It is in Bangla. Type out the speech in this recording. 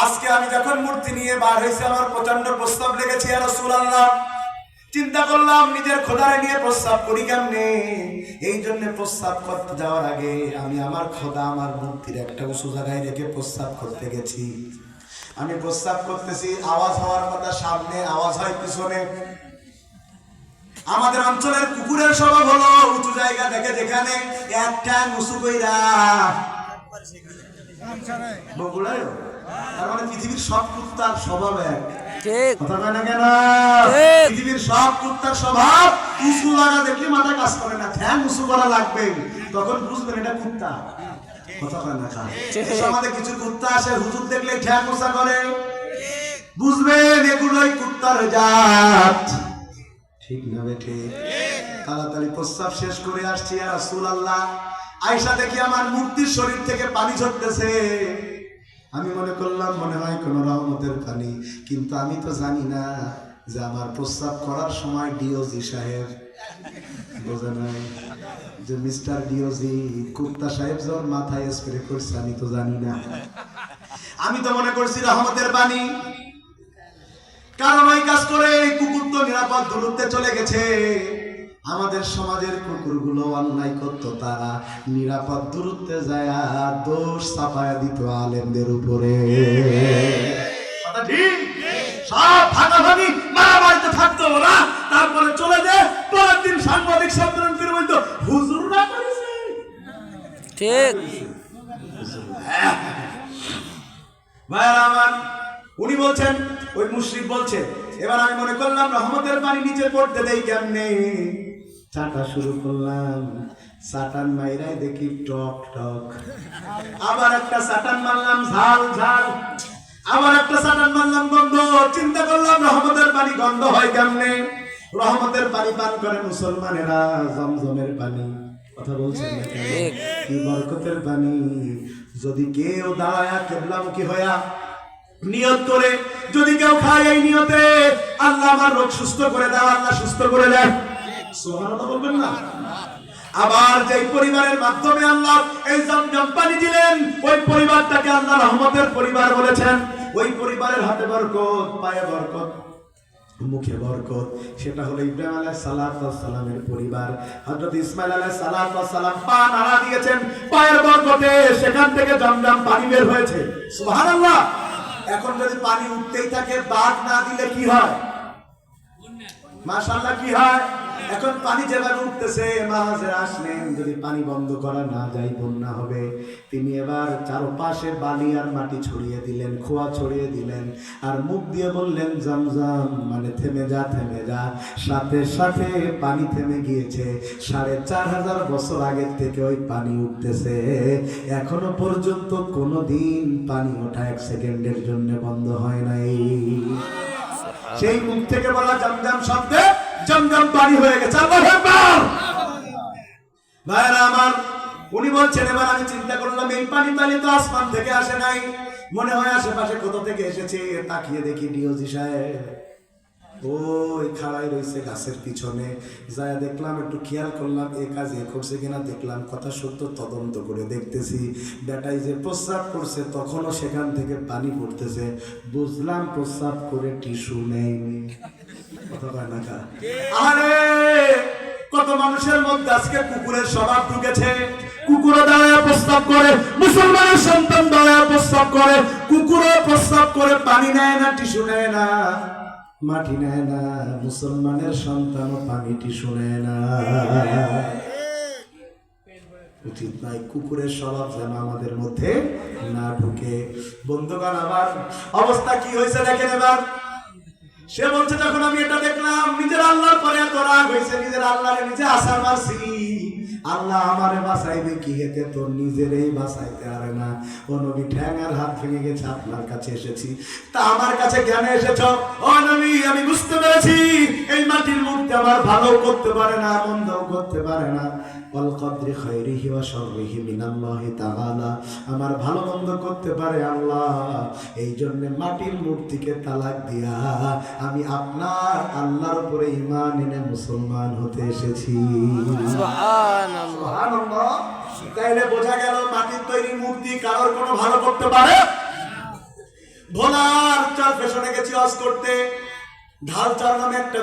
আজকে আমি যখন মূর্তি নিয়ে বার হয়েছি আমার প্রচন্ড প্রস্তাব লেগেছে ইয়া রাসূলুল্লাহ। চিন্তা করলাম নিজের খোদারে নিয়ে প্রস্তাব করি কেমনে। এই জন্য প্রস্তাব করতে যাওয়ার আগে আমি আমার খোদা আমার মূর্তির একটা উঁচু জায়গায় রেখে প্রস্তাব করতে গেছি। আমি প্রস্তাব করতেছি, আওয়াজ হওয়ার কথা সামনে, আওয়াজ হয় পিছনে। আমাদের অঞ্চলের কুকুরের স্বভাব হলো উঁচু জায়গা দেখে যেখানে একটা উঁচু কইরা বগুড়ায়, তার মানে পৃথিবীর সব কুত্তার স্বভাব এক। ঠিক কথা কয় না কেন? ঠিক। পৃথিবীর সব কুত্তার স্বভাব উঁচু লাগা দেখলে মাথা কাজ করে না, ঠ্যাং উঁচু করা লাগবে, তখন বুঝবেন এটা কুত্তা। কথা কয় না কেন? আমাদের কিছু কুত্তা আসে হুজুর দেখলে ঠ্যাং উঁচা করে, বুঝবেন এগুলোই কুত্তার জাত। ঠিক না বেঠে? তাড়াতাড়ি প্রস্তাব শেষ করে আসছি ইয়া রাসূলুল্লাহ। আয়েশা দেখি আমার মূর্তির শরীর থেকে পানি ঝরতেছে। আমি মনে করলাম মনে হয় কোন রহমতের পানি, কিন্তু আমি তো জানি না যে আমার প্রস্তাব করার সময় ডিওজি সাহেব, বোঝে নাই যে মিস্টার ডিওজি কুত্তা সাহেব যখন মাথায় স্প্রে করছে, আমি তো জানি না। আমি তো মনে করছি রহমতের পানি, কারণ ওই কাজ করে কুকুর তো নিরাপদ দূরত্বে চলে গেছে। আমাদের সমাজের কুকুরগুলো অন্যায় করতো, তারা নিরাপদ দূরত্বে যায় দোষ চাপায়া দিত আলেমদের উপরে। কথা ঠিক? সব ভাগাভাগি মারামারিতে থাকতো ওরা, তারপরে চলে যায়, পরের দিন সাংবাদিক সম্মেলন করে বলতো হুজুররা করেছে। ঠিক ভাইরা আমার, উনি বলছেন, ওই মুশরিক বলছে। এবার আমি মনে করলাম রহমতের পানি নিচে পড়তে দেই কেমনে, চাটা শুরু করলাম। চাটান মাইরাই দেখি টক টক, আবার একটা চাটান মারলাম ঝাল ঝাল, আবার একটা চাটান মারলাম গন্ধ। চিন্তা করলাম রহমতের পানি গন্ধ হয় কেমনে। রহমতের পানি পান করে মুসলমানেরা, জমজমের পানি। কথা বলছেন না কেন? কি বরকতের পানি। যদি কেউ দাঁড়ায়া কিবলামুখী হইয়া নিয়ত করে যদি কেউ খায় এই নিয়তে, আল্লাহ আমার রোগ সুস্থ করে দাও, আল্লাহ সুস্থ করে দেয়। সুবহানাল্লাহ বলবেন না? আবার যেই পরিবারের মাধ্যমে আল্লাহ এই জমজম পানি দিলেন, ওই পরিবারটাকে আল্লাহ রহমতের পরিবার বলেছেন। ওই পরিবারের হাতে বরকত, পায়ে বরকত, মুখে বরকত। সেটা হলো ইব্রাহিম আলাইহিস সালাতু ওয়াস সালামের পরিবার। হযরত ইসমাঈল আলাইহিস সালাতু ওয়াস সালাম পা নাড়া দিয়েছেন, পায়ের বরকতে সেখান থেকে জমজম পানি বের হয়েছে। সুবহানাল্লাহ। এখন যদি পানি উঠতেই থাকে, বাদ না দিলে কি হয়? মাশাআল্লাহ, কি হয়? এখন পানি যেভাবে উঠতেছে, মাহাজের আসলেন, যদি পানি বন্ধ করা না যায় বন্যা হবে। তিনি এবার চারপাশে বালি আর মাটি ছড়িয়ে দিলেন, খোয়া ছড়িয়ে দিলেন, আর মুখ দিয়ে বললেন জমজম, মানে থেমে যা থেমে যা। সাথে সাথে পানি থেমে গিয়েছে। ৪,৫০০ বছর আগের থেকে ওই পানি উঠতেছে, এখনো পর্যন্ত কোনোদিন পানি ওঠা ১ সেকেন্ডের জন্য বন্ধ হয় নাই। সেই মুখ থেকে বলা জমজম শব্দে জমজম পানি হয়ে গেছে। আল্লাহু আকবার। ভাইরা আমার, উনি বলছেন, এবার আমি চিন্তা করলাম এই পানি তো আসমান থেকে আসে নাই, মনে হয় আশেপাশে কোথা থেকে এসেছে। তাকিয়ে দেখি ডিওজি সাহেব ওই খাড়াই রয়েছে গাছের পিছনে। যায় দেখলাম, একটু খেয়াল করলাম এ কাজ এ করছে কিনা, দেখলাম কথা সত্য তদন্ত করে দেখতেছি বেটাই যে প্রস্রাব করছে তখনও সেখান থেকে পানি পড়তেছে। বুঝলাম প্রস্রাব করে টিস্যু নেই। কথা কয় না কা? আরে কত মানুষের মধ্যে আজকে কুকুরের স্বভাব ঢুকেছে। কুকুরও দাঁড়ায় প্রস্রাব করে, মুসলমানের সন্তান দাঁড়ায় প্রস্রাব করে, কুকুরও প্রস্রাব করে, পানি নেয় না, টিস্যু নেয় না, মাটি নেয় না। মুসলমানের সন্তানও পানি টিস্যু নেয় না। উচিত নয় কুকুরের স্বভাব যেন আমাদের মধ্যে না ঢুকে। বন্ধুগণ, আমার অবস্থা কি হয়েছে দেখেন এবার। সে বলছে, যখন আমি এটা দেখলাম, নিজের আল্লাহর পরে এত রাগ হয়েছে, নিজের আল্লাহরে নিজে আসার মারছি। আল্লাহ আমারে বাঁচাইবে কি, এতে তোর নিজেরই বাঁচাইতে পারে না। ও নবী, ঠ্যাঙার হাত ভেঙে গেছে, আপনার কাছে এসেছি। তা আমার কাছে কেন এসেছ? ও নবী, আমি বুঝতে পেরেছি এই মাটির মূর্তি আমার ভালো করতে পারে না, মন্দও করতে পারে না। ওয়াল কদরি খায়রিহি ওয়া শাররিহি মিনাল্লাহি তাআলা, আমার ভালো মন্দ করতে পারে আল্লাহ। এই জন্য মাটির মূর্তিকে তালাক দিয়া আমি আপনার আল্লাহর উপরে ঈমান এনে মুসলমান হতে এসেছি। সুবহানাল্লাহ, সুবহানাল্লাহ। তাইলে বোঝা গেল মাটির তৈরি মূর্তি কারোর কোনো ভালো করতে পারে। ভোলার চার পেছনে গেছি ওয়াজ করতে। ঢালচার নামে একটা